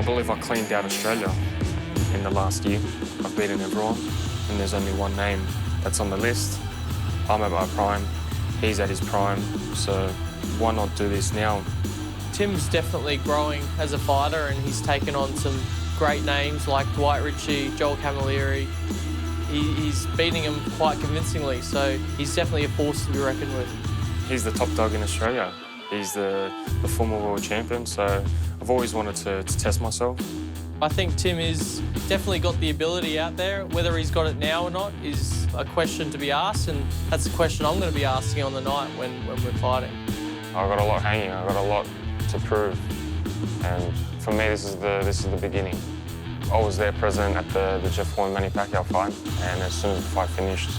I believe I cleaned out Australia in the last year. I've beaten everyone, and there's only one name that's on the list. I'm at my prime, he's at his prime, so why not do this now? Tim's definitely growing as a fighter, and he's taken on some great names like Dwight Ritchie, Joel Camilleri. He's beating him quite convincingly, so he's definitely a force to be reckoned with. He's the top dog in Australia. He's the former world champion, so I've always wanted to test myself. I think Tim is definitely got the ability out there. Whether he's got it now or not is a question to be asked, and that's a question I'm going to be asking on the night when we're fighting. I've got a lot hanging, I've got a lot to prove, and for me this is the beginning. I was there present at the Jeff Horn Manny Pacquiao fight, and as soon as the fight finished,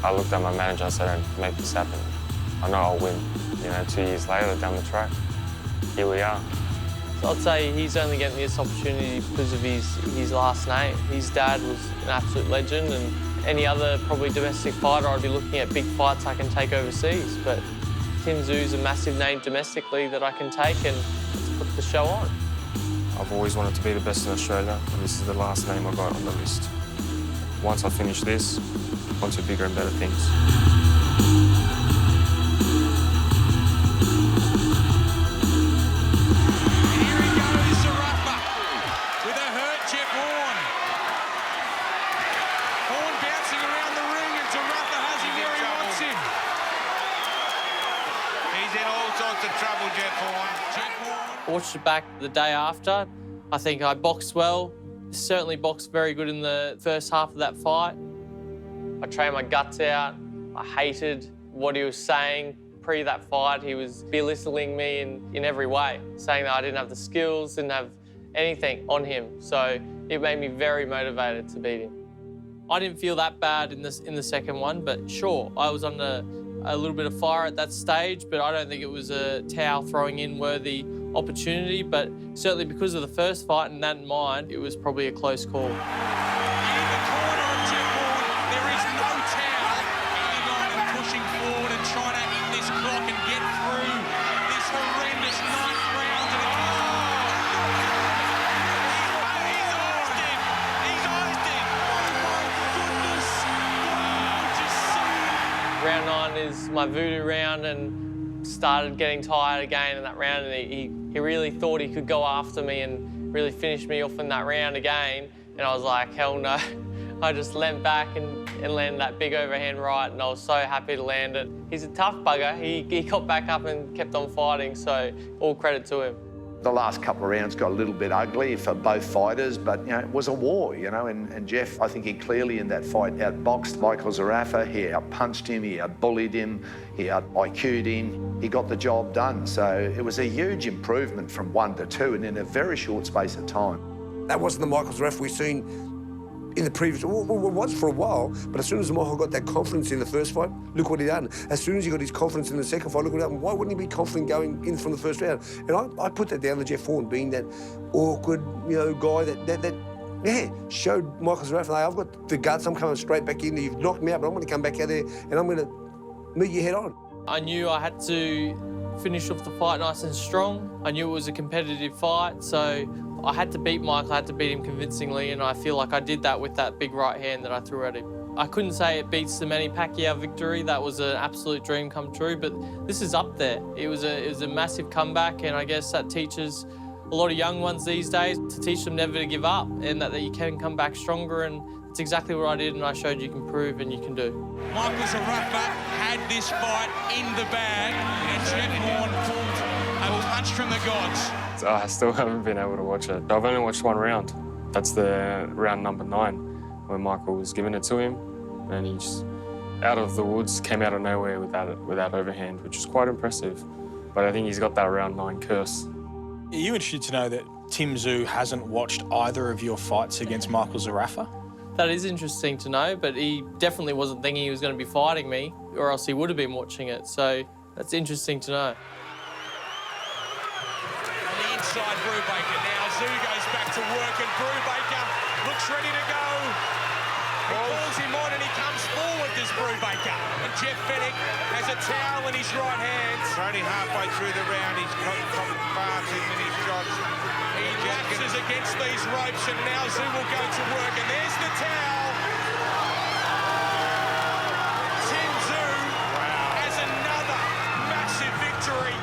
I looked at my manager and said, make this happen. I know I'll win. You know, 2 years later, down the track, here we are. So I'd say he's only getting this opportunity because of his last name. His dad was an absolute legend, and any other probably domestic fighter, I'd be looking at big fights I can take overseas. But Tim Tszyu's a massive name domestically that I can take, and let's put the show on. I've always wanted to be the best in Australia, and this is the last name I got on the list. Once I finish this, on to bigger and better things. I watched it back the day after. I think I boxed well. Certainly boxed very good in the first half of that fight. I trained my guts out. I hated what he was saying pre that fight. He was belittling me in every way, saying that I didn't have the skills, didn't have anything on him. So it made me very motivated to beat him. I didn't feel that bad in the second one, but sure, I was under a little bit of fire at that stage, but I don't think it was a towel throwing in worthy opportunity, but certainly because of the first fight and that in mind, it was probably a close call. In the corner of Jeff Horn, there is no towel hanging on and pushing forward and trying to hit this clock and get through this horrendous ninth round. He's iced him. He's iced him. Oh my goodness. Oh, just so... Round 9 is my voodoo round, and started getting tired again in that round, and he really thought he could go after me and really finish me off in that round again, and I was like, hell no. I just leant back and landed that big overhand right, and I was so happy to land it. He's a tough bugger. He got back up and kept on fighting, so all credit to him. The last couple of rounds got a little bit ugly for both fighters, but you know, it was a war, you know, and Jeff, I think he clearly in that fight outboxed Michael Zarafa. He outpunched him, he outbullied him, he out-IQ'd him. He got the job done. So it was a huge improvement from 1 to 2 and in a very short space of time. That wasn't the Michael Zarafa we've seen in the previous, well, it was for a while, but as soon as Michael got that confidence in the first fight, look what he done. As soon as he got his confidence in the second fight, look what happened. Why wouldn't he be confident going in from the first round? And I put that down to Jeff Horn being that awkward, you know, guy that showed Michael Zarafa, hey, I've got the guts, I'm coming straight back in, you've knocked me out, but I'm going to come back out there and I'm going to meet you head on. I knew I had to finish off the fight nice and strong. I knew it was a competitive fight, so I had to beat Michael, I had to beat him convincingly, and I feel like I did that with that big right hand that I threw at him. I couldn't say it beats the Manny Pacquiao victory. That was an absolute dream come true, but this is up there. It was a massive comeback, and I guess that teaches a lot of young ones these days to teach them never to give up and that you can come back stronger, and it's exactly what I did, and I showed you can prove and you can do. Michael Zarafa had this fight in the bag, and Jeff Horn pulled a punch from the gods. I still haven't been able to watch it. I've only watched one round. That's the round number 9, where Michael was giving it to him, and he just, out of the woods, came out of nowhere with that overhand, which is quite impressive. But I think he's got that round 9 curse. Are you interested to know that Tim Tszyu hasn't watched either of your fights against Michael Zarafa? That is interesting to know, but he definitely wasn't thinking he was going to be fighting me, or else he would have been watching it, so that's interesting to know. Inside Brubaker. Now Tszyu goes back to work, and Brubaker looks ready to go. He calls him on and he comes forward, this Brubaker. And Jeff Fenech has a towel in his right hand. It's only halfway through the round. He's got far too many shots. He lapses against these ropes, and now Tszyu will go to work. And there's the towel. Tim Tszyu has another massive victory.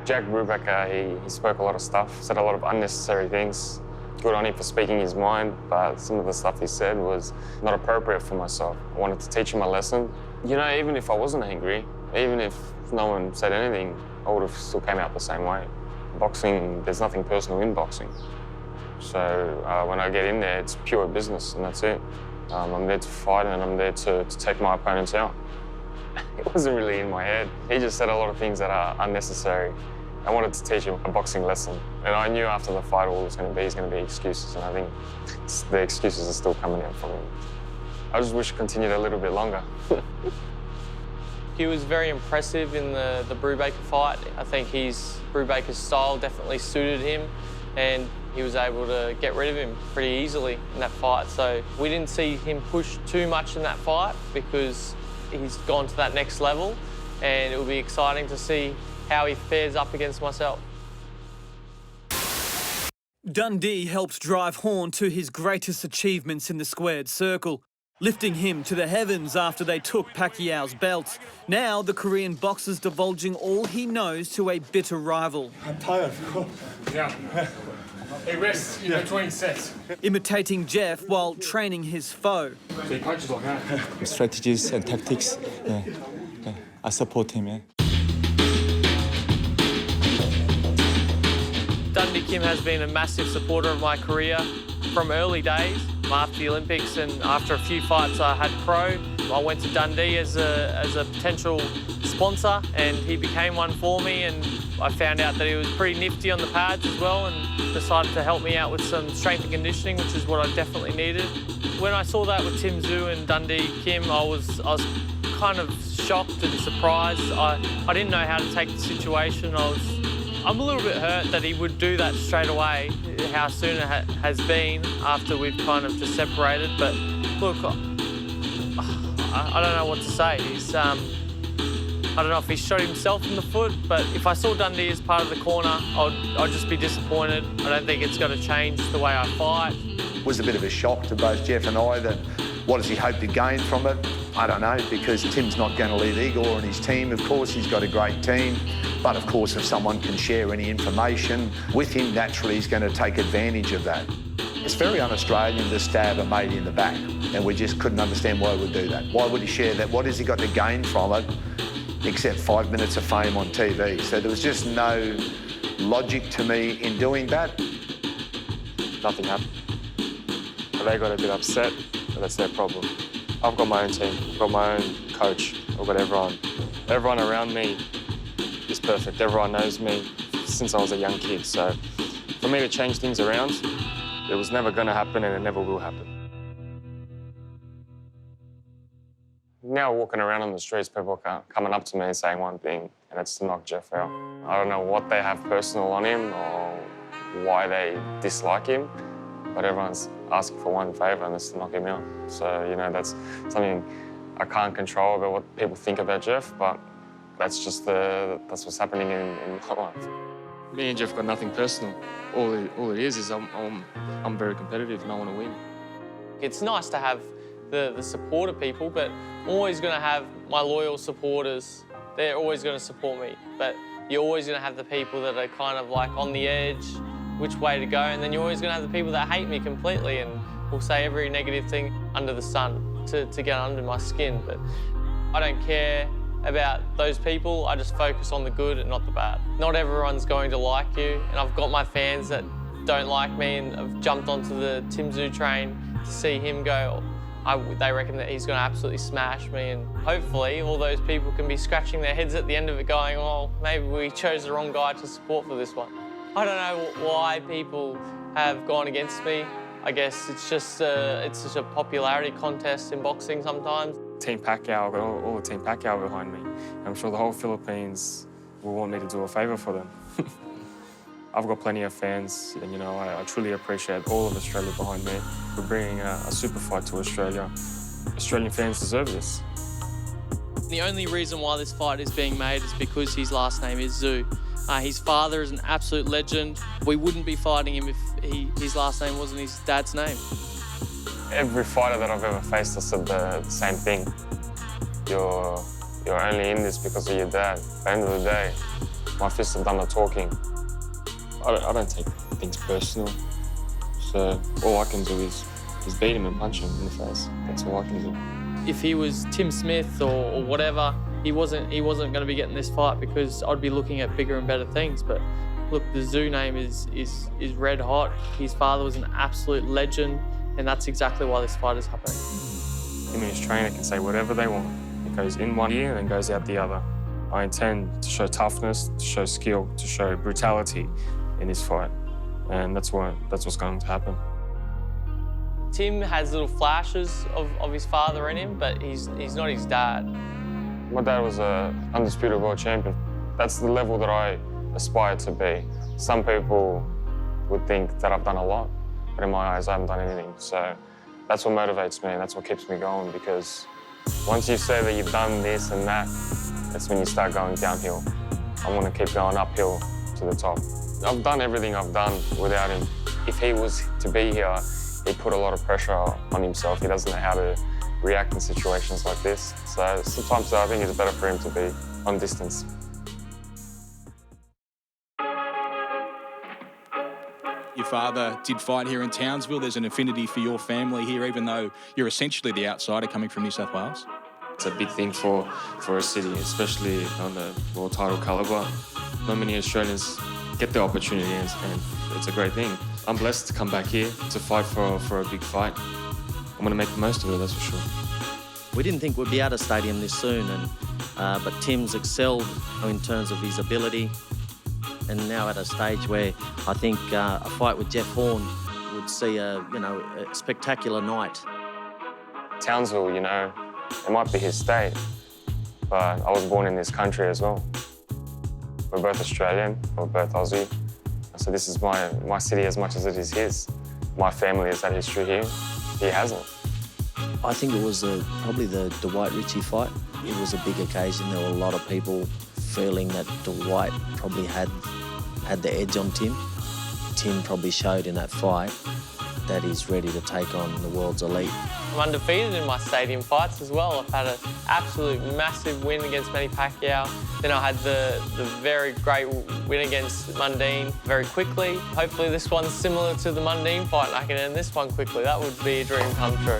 Jack Brubaker, he spoke a lot of stuff, said a lot of unnecessary things. Good on him for speaking his mind, but some of the stuff he said was not appropriate for myself. I wanted to teach him a lesson. You know, even if I wasn't angry, even if no one said anything, I would have still came out the same way. Boxing, there's nothing personal in boxing. So when I get in there, it's pure business, and that's it. I'm there to fight, and I'm there to take my opponents out. It wasn't really in my head. He just said a lot of things that are unnecessary. I wanted to teach him a boxing lesson. And I knew after the fight all it was going to be excuses, and I think the excuses are still coming out from him. I just wish it continued a little bit longer. He was very impressive in the Brubaker fight. I think Brubaker's style definitely suited him, and he was able to get rid of him pretty easily in that fight. So we didn't see him push too much in that fight because he's gone to that next level, and it will be exciting to see how he fares up against myself. Dundee helped drive Horn to his greatest achievements in the squared circle, lifting him to the heavens after they took Pacquiao's belt. Now the Korean boxer's divulging all he knows to a bitter rival. I'm tired. Yeah. Hey, rest in between sets. Imitating Jeff while training his foe. So he punches like that. Strategies and tactics, I support him. Yeah. Dundee Kim has been a massive supporter of my career from early days. After the Olympics and after a few fights I had pro, I went to Dundee as a potential sponsor, and he became one for me, and I found out that he was pretty nifty on the pads as well, and decided to help me out with some strength and conditioning, which is what I definitely needed. When I saw that with Tim Tszyu and Dundee Kim, I was kind of shocked and surprised. I didn't know how to take the situation. I'm a little bit hurt that he would do that straight away, how soon it has been after we've kind of just separated. But look, I don't know what to say. I don't know if he shot himself in the foot, but if I saw Dundee as part of the corner, I'd just be disappointed. I don't think it's going to change the way I fight. It was a bit of a shock to both Jeff and I that what does he hope to gain from it? I don't know, because Tim's not going to leave Igor and his team. Of course, he's got a great team. But of course, if someone can share any information with him, naturally he's going to take advantage of that. It's very un-Australian to stab a mate in the back, and we just couldn't understand why he would do that. Why would he share that? What has he got to gain from it, except 5 minutes of fame on TV? So there was just no logic to me in doing that. Nothing happened. They got a bit upset, but that's their problem. I've got my own team, I've got my own coach, I've got everyone. Everyone around me is perfect. Everyone knows me since I was a young kid. So for me to change things around, it was never going to happen, and it never will happen. Now walking around on the streets, people are coming up to me and saying one thing, and it's to knock Jeff out. I don't know what they have personal on him or why they dislike him, but everyone's asking for one favour, and that's to knock him out. So, you know, that's something I can't control about what people think about Jeff, but that's just that's what's happening in my life. Me and Jeff got nothing personal. All it is I'm very competitive and I want to win. It's nice to have the support of people, but I'm always going to have my loyal supporters. They're always going to support me, but you're always going to have the people that are kind of like on the edge, which way to go, and then you're always going to have the people that hate me completely and will say every negative thing under the sun to get under my skin. But I don't care about those people. I just focus on the good and not the bad. Not everyone's going to like you, and I've got my fans that don't like me and have jumped onto the Tim Tszyu train to see him go. They reckon that he's going to absolutely smash me, and hopefully all those people can be scratching their heads at the end of it going, oh, maybe we chose the wrong guy to support for this one. I don't know why people have gone against me. I guess it's just a popularity contest in boxing sometimes. Team Pacquiao, I've got all the Team Pacquiao behind me. I'm sure the whole Philippines will want me to do a favour for them. I've got plenty of fans, and you know, I truly appreciate all of Australia behind me. We're bringing a super fight to Australia. Australian fans deserve this. The only reason why this fight is being made is because his last name is Tszyu. His father is an absolute legend. We wouldn't be fighting him if his last name wasn't his dad's name. Every fighter that I've ever faced has said the same thing. You're only in this because of your dad. At the end of the day, my fists have done the talking. I don't take things personal. So all I can do is beat him and punch him in the face. That's all I can do. If he was Tim Smith or whatever, he wasn't going to be getting this fight because I'd be looking at bigger and better things. But look, the Tszyu name is red hot. His father was an absolute legend, and that's exactly why this fight is happening. Him and his trainer can say whatever they want. It goes in one ear and then goes out the other. I intend to show toughness, to show skill, to show brutality in this fight, and that's what's going to happen. Tim has little flashes of his father in him, but he's not his dad. My dad was an undisputed world champion. That's the level that I aspire to be. Some people would think that I've done a lot, but in my eyes, I haven't done anything. So that's what motivates me, and that's what keeps me going, because once you say that you've done this and that, that's when you start going downhill. I want to keep going uphill to the top. I've done everything I've done without him. If he was to be here, he put a lot of pressure on himself. He doesn't know how to react in situations like this. So sometimes I think it's better for him to be on distance. Your father did fight here in Townsville. There's an affinity for your family here, even though you're essentially the outsider coming from New South Wales. It's a big thing for a city, especially on the world title calibre. Not many Australians get the opportunity, and it's a great thing. I'm blessed to come back here to fight for a big fight. I'm going to make the most of it, that's for sure. We didn't think we'd be at a stadium this soon, but Tim's excelled in terms of his ability, and now at a stage where I think a fight with Jeff Horn would see a spectacular night. Townsville, it might be his state, but I was born in this country as well. We're both Australian, we're both Aussie. So this is my city as much as it is his. My family has had history here, he hasn't. I think it was probably the Dwight Ritchie fight. It was a big occasion. There were a lot of people feeling that Dwight probably had the edge on Tim. Tim probably showed in that fight that he's ready to take on the world's elite. I'm undefeated in my stadium fights as well. I've had an absolute massive win against Manny Pacquiao. Then I had the very great win against Mundine very quickly. Hopefully this one's similar to the Mundine fight and I can end this one quickly. That would be a dream come true.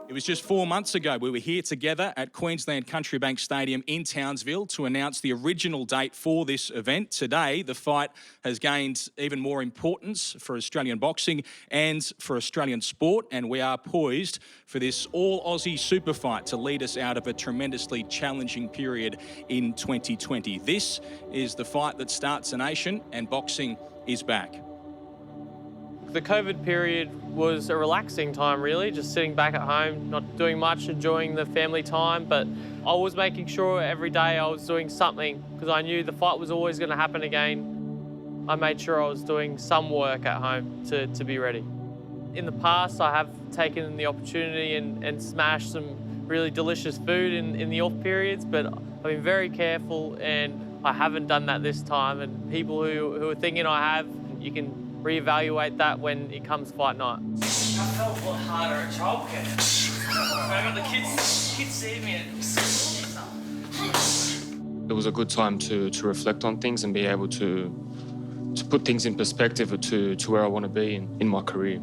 It was just 4 months ago we were here together at Queensland Country Bank Stadium in Townsville to announce the original date for this event. Today, the fight has gained even more importance for Australian boxing and for Australian sport, and we are poised for this all-Aussie super fight to lead us out of a tremendously challenging period in 2020. This is the fight that starts a nation, and boxing is back. The COVID period was a relaxing time, really, just sitting back at home, not doing much, enjoying the family time, but I was making sure every day I was doing something because I knew the fight was always going to happen again. I made sure I was doing some work at home to be ready. In the past, I have taken the opportunity and smashed some really delicious food in the off periods, but I've been very careful and I haven't done that this time. And people who are thinking I have, you can reevaluate that when it comes fight night. I felt a lot harder at childcare. I got the kids see me and It was a good time to reflect on things and be able to put things in perspective to where I want to be in my career.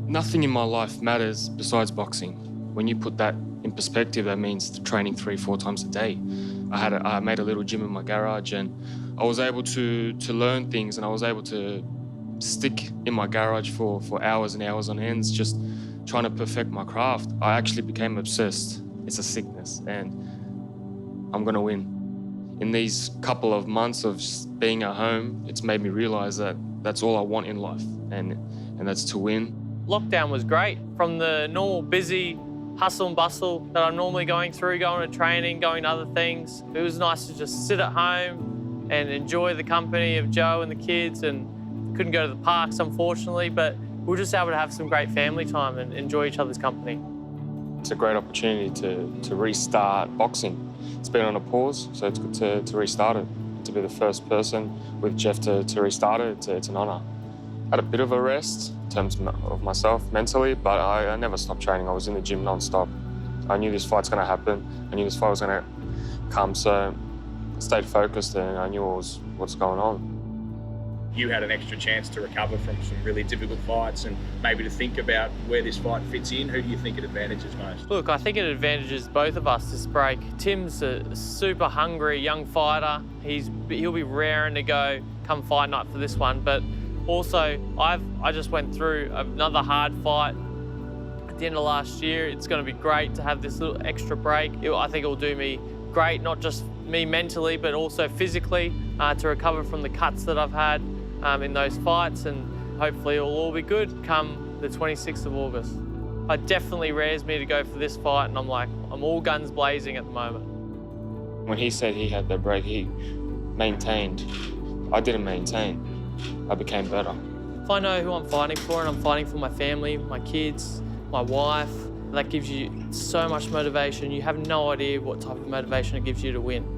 Nothing in my life matters besides boxing. When you put that in perspective, that means training 3-4 times a day. I made a little gym in my garage and I was able to learn things, and I was able to stick in my garage for hours and hours on ends, just trying to perfect my craft. I actually became obsessed. It's a sickness, and I'm gonna win. In these couple of months of being at home, it's made me realize that that's all I want in life, and that's to win. Lockdown was great. From the normal busy hustle and bustle that I'm normally going through, going to training, going to other things, it was nice to just sit at home and enjoy the company of Joe and the kids, and couldn't go to the parks, unfortunately, but we're just able to have some great family time and enjoy each other's company. It's a great opportunity to restart boxing. It's been on a pause, so it's good to restart it. To be the first person with Jeff to restart it, it's an honour. Had a bit of a rest in terms of myself mentally, but I never stopped training. I was in the gym non-stop. I knew this fight's going to happen. I knew this fight was going to come, so I stayed focused and I knew what's going on. You had an extra chance to recover from some really difficult fights and maybe to think about where this fight fits in. Who do you think it advantages most? Look, I think it advantages both of us this break. Tim's a super hungry young fighter. He'll be raring to go come fight night for this one, but also I just went through another hard fight at the end of last year. It's going to be great to have this little extra break. I think it will do me great, not just me mentally, but also physically, to recover from the cuts that I've had in those fights, and hopefully it'll all be good come the 26th of August. It definitely rares me to go for this fight, and I'm all guns blazing at the moment. When he said he had the break, he maintained. I didn't maintain. I became better. If I know who I'm fighting for, and I'm fighting for my family, my kids, my wife, that gives you so much motivation. You have no idea what type of motivation it gives you to win.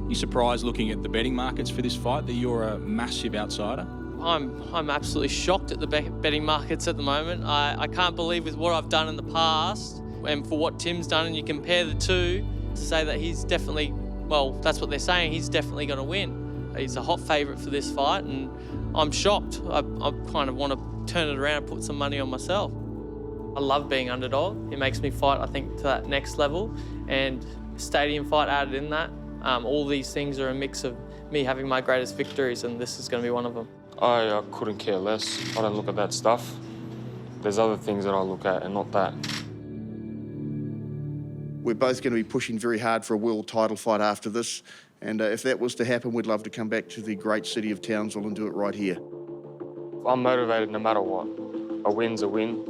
You surprised looking at the betting markets for this fight that you're a massive outsider? I'm absolutely shocked at the betting markets at the moment. I can't believe with what I've done in the past and for what Tim's done, and you compare the two to say that he's definitely, well, that's what they're saying, he's definitely going to win. He's a hot favourite for this fight, and I'm shocked. I kind of want to turn it around and put some money on myself. I love being underdog. It makes me fight, I think, to that next level, and stadium fight added in that. All these things are a mix of me having my greatest victories, and this is going to be one of them. I couldn't care less. I don't look at that stuff. There's other things that I look at and not that. We're both going to be pushing very hard for a world title fight after this, and if that was to happen, we'd love to come back to the great city of Townsville and do it right here. I'm motivated no matter what. A win's a win.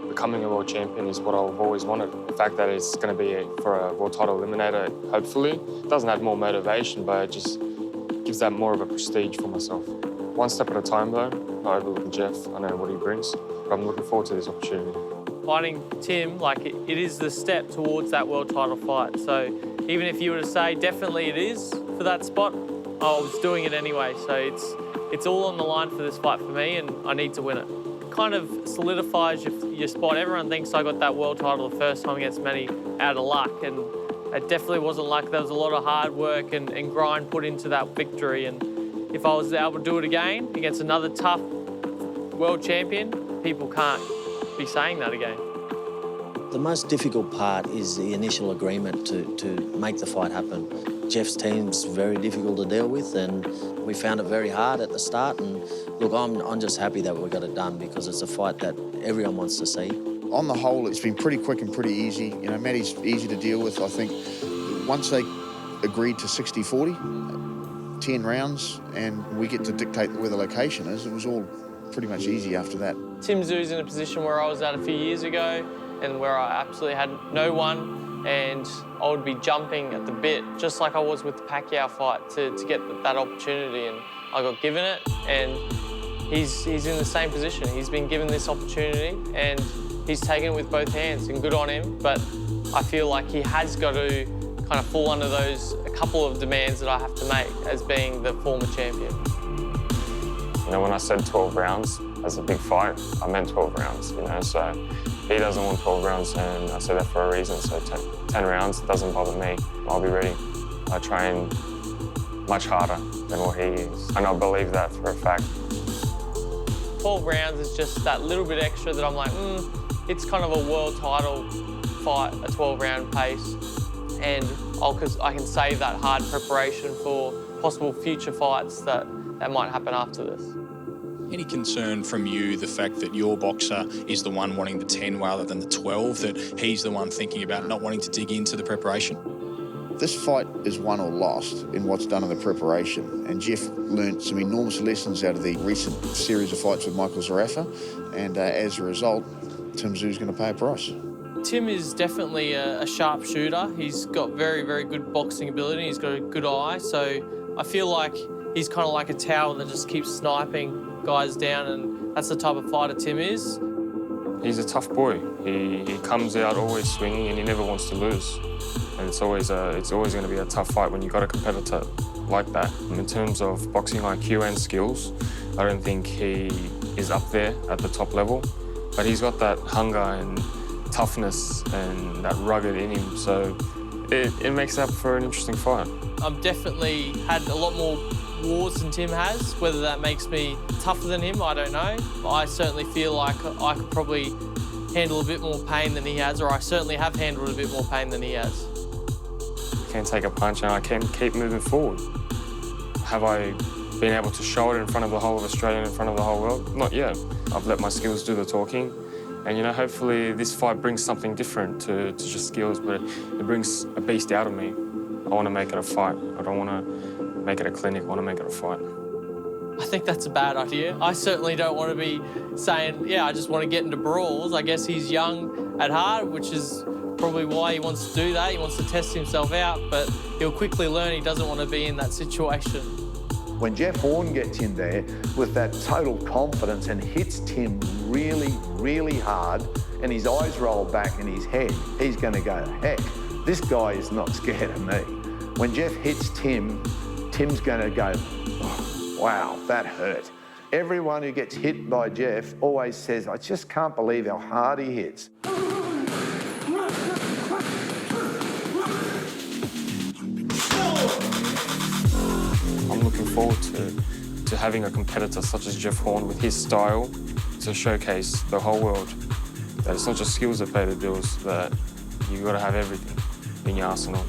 Becoming a world champion is what I've always wanted. The fact that it's going to be for a world title eliminator, hopefully, doesn't add more motivation, but it just gives that more of a prestige for myself. One step at a time, though. I overlook Jeff. I know what he brings, but I'm looking forward to this opportunity. Fighting Tim, it is the step towards that world title fight. So even if you were to say definitely it is for that spot, I was doing it anyway. So it's all on the line for this fight for me, and I need to win it. Kind of solidifies your spot. Everyone thinks I got that world title the first time against Manny out of luck, and it definitely wasn't luck. There was a lot of hard work and grind put into that victory, and if I was able to do it again against another tough world champion, people can't be saying that again. The most difficult part is the initial agreement to make the fight happen. Jeff's team's very difficult to deal with, and we found it very hard at the start. And look, I'm just happy that we got it done, because it's a fight that everyone wants to see. On the whole, it's been pretty quick and pretty easy. You know, Matty's easy to deal with. I think once they agreed to 60-40, 10 rounds, and we get to dictate where the location is, it was all pretty much easy after that. Tim Tszyu in a position where I was at a few years ago, and where I absolutely had no one, and I would be jumping at the bit, just like I was with the Pacquiao fight, to get that opportunity, and I got given it, and he's in the same position. He's been given this opportunity, and he's taken it with both hands, and good on him, but I feel like he has got to kind of fall under a couple of demands that I have to make as being the former champion. You know, when I said 12 rounds as a big fight, I meant 12 rounds, you know, so he doesn't want 12 rounds, and I said that for a reason, so 10 rounds doesn't bother me. I'll be ready. I train much harder than what he is, and I believe that for a fact. 12 rounds is just that little bit extra that I'm like, it's kind of a world title fight, a 12-round pace, and I can save that hard preparation for possible future fights that might happen after this. Any concern from you, the fact that your boxer is the one wanting the 10 rather than the 12, that he's the one thinking about not wanting to dig into the preparation? This fight is won or lost in what's done in the preparation, and Jeff learnt some enormous lessons out of the recent series of fights with Michael Zarafa, and as a result, Tim Tszyu's going to pay a price. Tim is definitely a sharp shooter. He's got very, very good boxing ability. He's got a good eye, so I feel like he's kind of like a tower that just keeps sniping guys down, and That's the type of fighter Tim is. He's a tough boy. He comes out always swinging and he never wants to lose. And it's always going to be a tough fight when you've got a competitor like that. And in terms of boxing IQ and skills, I don't think he is up there at the top level, but he's got that hunger and toughness and that rugged in him, so it makes up for an interesting fight. I've definitely had a lot more wars than Tim has. Whether that makes me tougher than him, I don't know. I certainly feel like I could probably handle a bit more pain than he has, or I certainly have handled a bit more pain than he has. I can take a punch and I can keep moving forward. Have I been able to show it in front of the whole of Australia and in front of the whole world? Not yet. I've let my skills do the talking. And, you know, hopefully this fight brings something different to just skills, but it brings a beast out of me. I want to make it a fight. I don't want to make it a clinic. I want to make it a fight. I think that's a bad idea. I certainly don't want to be saying, yeah, I just want to get into brawls. I guess he's young at heart, which is probably why he wants to do that. He wants to test himself out, but he'll quickly learn he doesn't want to be in that situation. When Jeff Horn gets in there with that total confidence and hits Tim really, really hard, and his eyes roll back in his head, he's going to go, heck, this guy is not scared of me. When Jeff hits Tim, Tim's going to go, oh, wow, that hurt. Everyone who gets hit by Jeff always says, I just can't believe how hard he hits. I'm looking forward to having a competitor such as Jeff Horn with his style to showcase the whole world that it's not just skills that pay the bills, that you've got to have everything in your arsenal.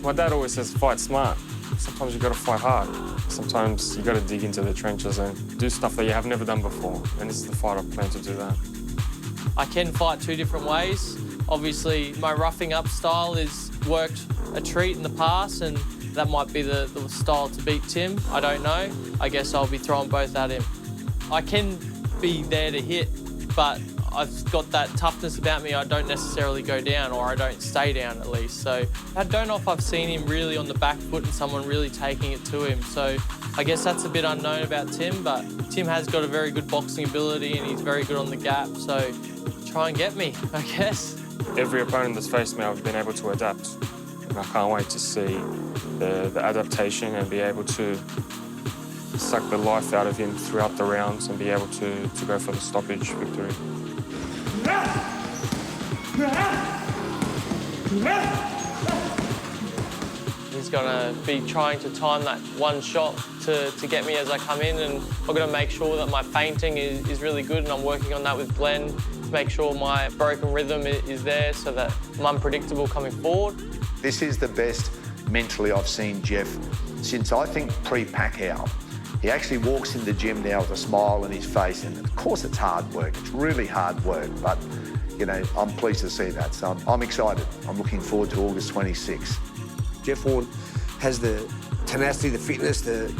My dad always says, fight smart. Sometimes you've got to fight hard. Sometimes you've got to dig into the trenches and do stuff that you have never done before. And this is the fight I plan to do that. I can fight two different ways. Obviously, my roughing up style has worked a treat in the past, and that might be the style to beat Tim. I don't know. I guess I'll be throwing both at him. I can be there to hit, but I've got that toughness about me. I don't necessarily go down, or I don't stay down at least. So I don't know if I've seen him really on the back foot and someone really taking it to him. So I guess that's a bit unknown about Tim, but Tim has got a very good boxing ability and he's very good on the gap. So try and get me, I guess. Every opponent that's faced me, I've been able to adapt. And I can't wait to see the adaptation and be able to suck the life out of him throughout the rounds and be able to go for the stoppage victory. He's going to be trying to time that one shot to get me as I come in, and I'm going to make sure that my feinting is really good, and I'm working on that with Glenn to make sure my broken rhythm is there so that I'm unpredictable coming forward. This is the best mentally I've seen Jeff since, I think, pre-Pacquiao. He actually walks in the gym now with a smile on his face, and of course it's hard work. It's really hard work, but, you know, I'm pleased to see that. So I'm excited. I'm looking forward to August 26th. Jeff Horn has the tenacity, the fitness, the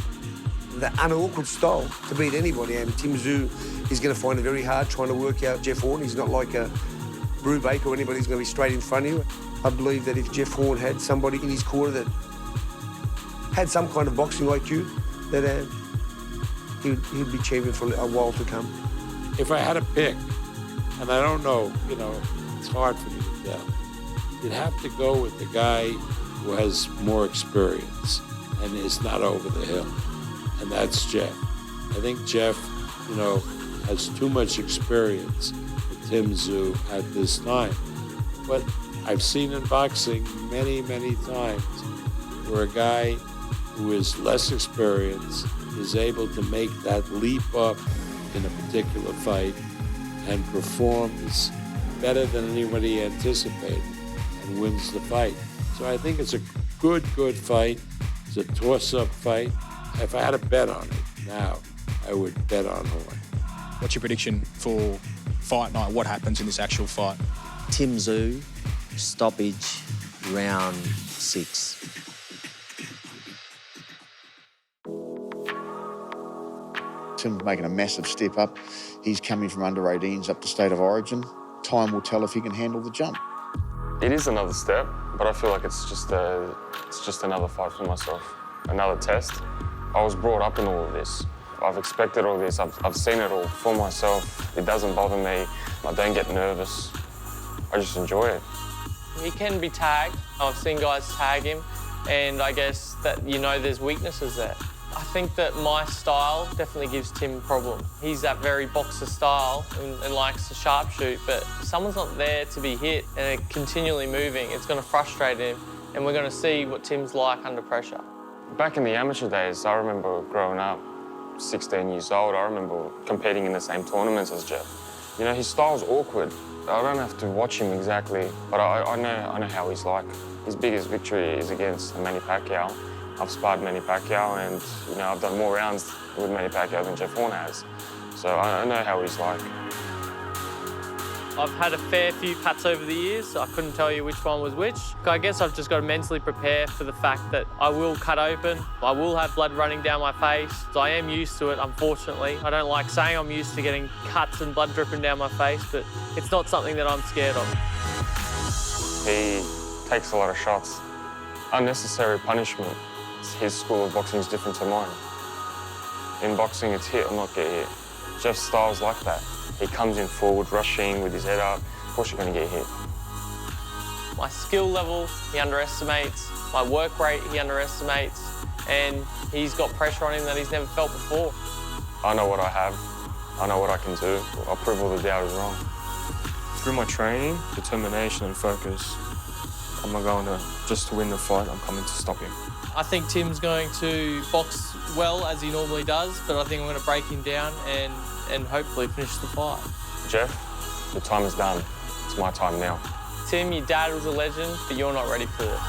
unawkward style to beat anybody, and Tim Tszyu is going to find it very hard trying to work out Jeff Horn. He's not like a Brew Baker or anybody who's going to be straight in front of you. I believe that if Jeff Horn had somebody in his corner that had some kind of boxing IQ, that he'd be champion for a while to come. If I had to pick, and I don't know, you know, it's hard for me to tell, you'd have to go with the guy who has more experience and is not over the hill, and that's Jeff. I think Jeff, you know, has too much experience with Tim Tszyu at this time. But I've seen in boxing many, many times where a guy who is less experienced is able to make that leap up in a particular fight and performs better than anybody anticipated and wins the fight. So I think it's a good fight. It's a toss-up fight. If I had to bet on it now, I would bet on Horn. What's your prediction for fight night? What happens in this actual fight? Tim Tszyu, stoppage, round 6. Tim's making a massive step up. He's coming from under 18s up to state of origin. Time will tell if he can handle the jump. It is another step, but I feel like it's just another fight for myself, another test. I was brought up in all of this. I've expected all this. I've seen it all for myself. It doesn't bother me. I don't get nervous. I just enjoy it. He can be tagged. I've seen guys tag him, and I guess that there's weaknesses there. I think that my style definitely gives Tim a problem. He's that very boxer style and likes to sharpshoot, but if someone's not there to be hit and they're continually moving, it's going to frustrate him, and we're going to see what Tim's like under pressure. Back in the amateur days, I remember growing up, 16 years old, I remember competing in the same tournaments as Jeff. His style's awkward. I don't have to watch him exactly, but I know how he's like. His biggest victory is against Manny Pacquiao. I've sparred Manny Pacquiao, and I've done more rounds with Manny Pacquiao than Jeff Horn has. So I know how he's like. I've had a fair few cuts over the years, so I couldn't tell you which one was which. I guess I've just got to mentally prepare for the fact that I will cut open, I will have blood running down my face. So I am used to it, unfortunately. I don't like saying I'm used to getting cuts and blood dripping down my face, but it's not something that I'm scared of. He takes a lot of shots. Unnecessary punishment. His school of boxing is different to mine. In boxing, it's hit or not get hit. Jeff's style's like that. He comes in forward, rushing with his head up. Of course you're going to get hit. My skill level, he underestimates. My work rate, he underestimates. And he's got pressure on him that he's never felt before. I know what I have. I know what I can do. I'll prove all the doubters wrong. Through my training, determination and focus, I'm not going just to win the fight. I'm coming to stop him. I think Tim's going to box well, as he normally does, but I think I'm going to break him down and hopefully finish the fight. Jeff, your time is done. It's my time now. Tim, your dad was a legend, but you're not ready for it.